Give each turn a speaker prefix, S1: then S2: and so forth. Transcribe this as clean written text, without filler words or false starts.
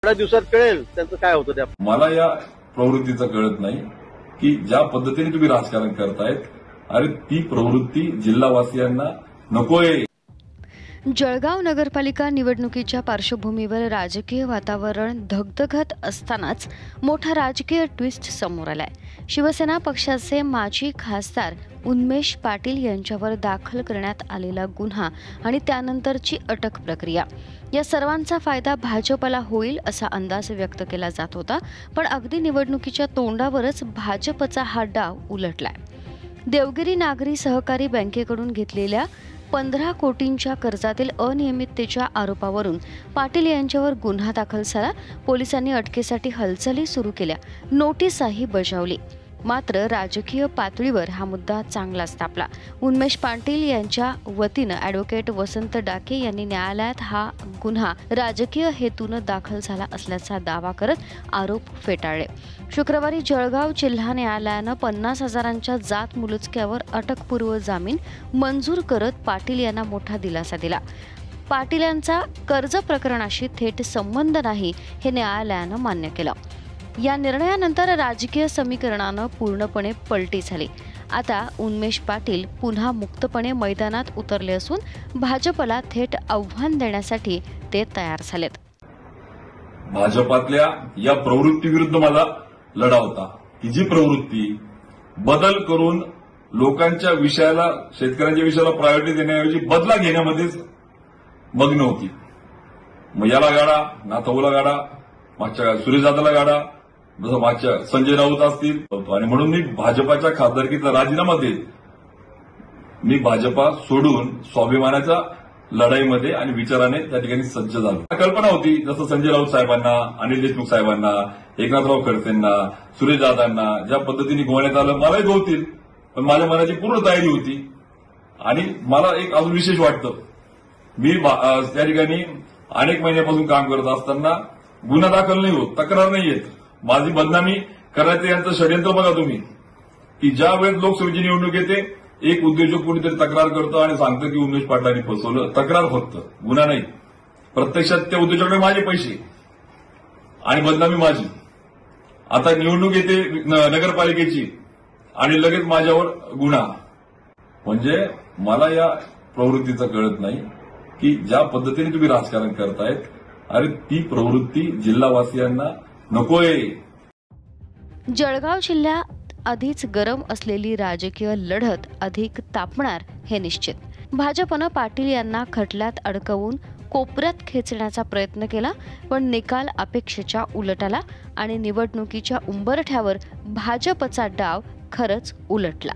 S1: थोड्या दिवसात कळेल त्यांचं काय होतं त्या.
S2: मला या प्रवृत्तीचं कळत नाही की ज्या पद्धतीने तुम्ही राजकारण करतायत, अरे ती प्रवृत्ती जिल्हावासियांना नकोय.
S3: जळगाव नगरपालिका निवडणुकीच्या पार्श्वभूमीवर राजकीय वातावरण धगधगत असतानाच मोठा राजकीय ट्विस्ट समोर आलाय. शिवसेना पक्षाचे माजी खासदार उन्मेष पाटील यांच्यावर दाखल करण्यात आलेला गुन्हा आणि त्यानंतरची अटक प्रक्रिया या सर्वांचा फायदा भाजपला होईल असा अंदाज व्यक्त केला जात होता. पण अगदी निवडणुकीच्या तोंडावरच भाजपचा हा डाव उलटलाय. देवगिरी नागरी सहकारी बँकेकडून घेतलेल्या 15 कोटींच्या कर्जातील अनियमिततेच्या आरोपावरून पाटील यांच्यावर गुन्हा दाखल झाला. पोलिसांनी अटकेसाठी हालचाली सुरू केल्या, नोटीसही बजावली. मात्र राजकीय पातळीवर हा मुद्दा चांगलाच तापला. उन्मेष पाटील यांच्या वतीनं ॲडव्होकेट वसंत डाके यांनी न्यायालयात हा गुन्हा राजकीय हेतूनं दाखल झाला असल्याचा दावा करत आरोप फेटाळले. शुक्रवारी जळगाव जिल्हा न्यायालयानं 50,000च्या जात मुलुचक्यावर अटकपूर्व जामीन मंजूर करत पाटील यांना मोठा दिलासा दिला. पाटील यांचा कर्ज प्रकरणाशी थेट संबंध नाही हे न्यायालयानं मान्य केलं. या निर्णयानंतर राजकीय समीकरणानं पूर्णपणे पलटी झाली. आता उन्मेष पाटील पुन्हा मुक्तपणे मैदानात उतरले असून भाजपला थेट आव्हान देण्यासाठी ते तयार झालेत.
S2: भाजपातल्या या प्रवृत्तीविरुद्ध मला लढा होता की जी प्रवृत्ती बदल करून लोकांच्या विषयाला, शेतकऱ्यांच्या विषयाला प्रायोरिटी देण्याऐवजी बदला घेण्यामध्येच मग्न होती. मग याला गाडा, नाथाऊला गाडा, मागच्या सुरेशदादाला गाडा, जसं मागच्या संजय राऊत असतील. आणि म्हणून मी भाजपाच्या खासदारकीचा राजीनामा देत मी भाजपा सोडून स्वाभिमानाच्या लढाईमध्ये आणि विचाराने त्या ठिकाणी सज्ज झालो. कल्पना होती जसं संजय राऊत साहेबांना, अनिल देशमुख साहेबांना, एकनाथराव खडसेंना, सुरेशदादांना ज्या पद्धतीने गोवण्यात आलं मलाही गोवतील, पण माझ्या मनाची पूर्ण तयारी होती. आणि मला एक अजून विशेष वाटतं, मी त्या ठिकाणी अनेक महिन्यापासून काम करत असताना गुन्हा दाखल नाही होत, तक्रार नाही येत. माझी बदनामी करायचं यांचं षडयंत्र बघा तुम्ही, की ज्या वेळेस लोकसभेची निवडणूक येते एक उद्योजक कोणीतरी तक्रार करतो आणि सांगतं की उमेश पाटलांनी फसवलं. तक्रार फक्त, गुन्हा नाही. प्रत्यक्षात त्या उद्योजकाकडे माझे पैसे आणि बदनामी माझी. आता निवडणूक येते नगरपालिकेची आणि लगेच माझ्यावर गुन्हा. म्हणजे मला या प्रवृत्तीचं कळत नाही की ज्या पद्धतीने तुम्ही राजकारण करतायत, अरे ती प्रवृत्ती जिल्हावासियांना नकोय.
S3: जळगाव जिल्ह्यात आधीच गरम असलेली राजकीय लढत अधिक तापणार हे निश्चित. भाजपनं पाटील यांना खटल्यात अडकवून कोपऱ्यात खेचण्याचा प्रयत्न केला, पण निकाल अपेक्षेच्या उलट आला आणि निवडणुकीच्या उंबरठ्यावर भाजपचा डाव खरंच उलटला.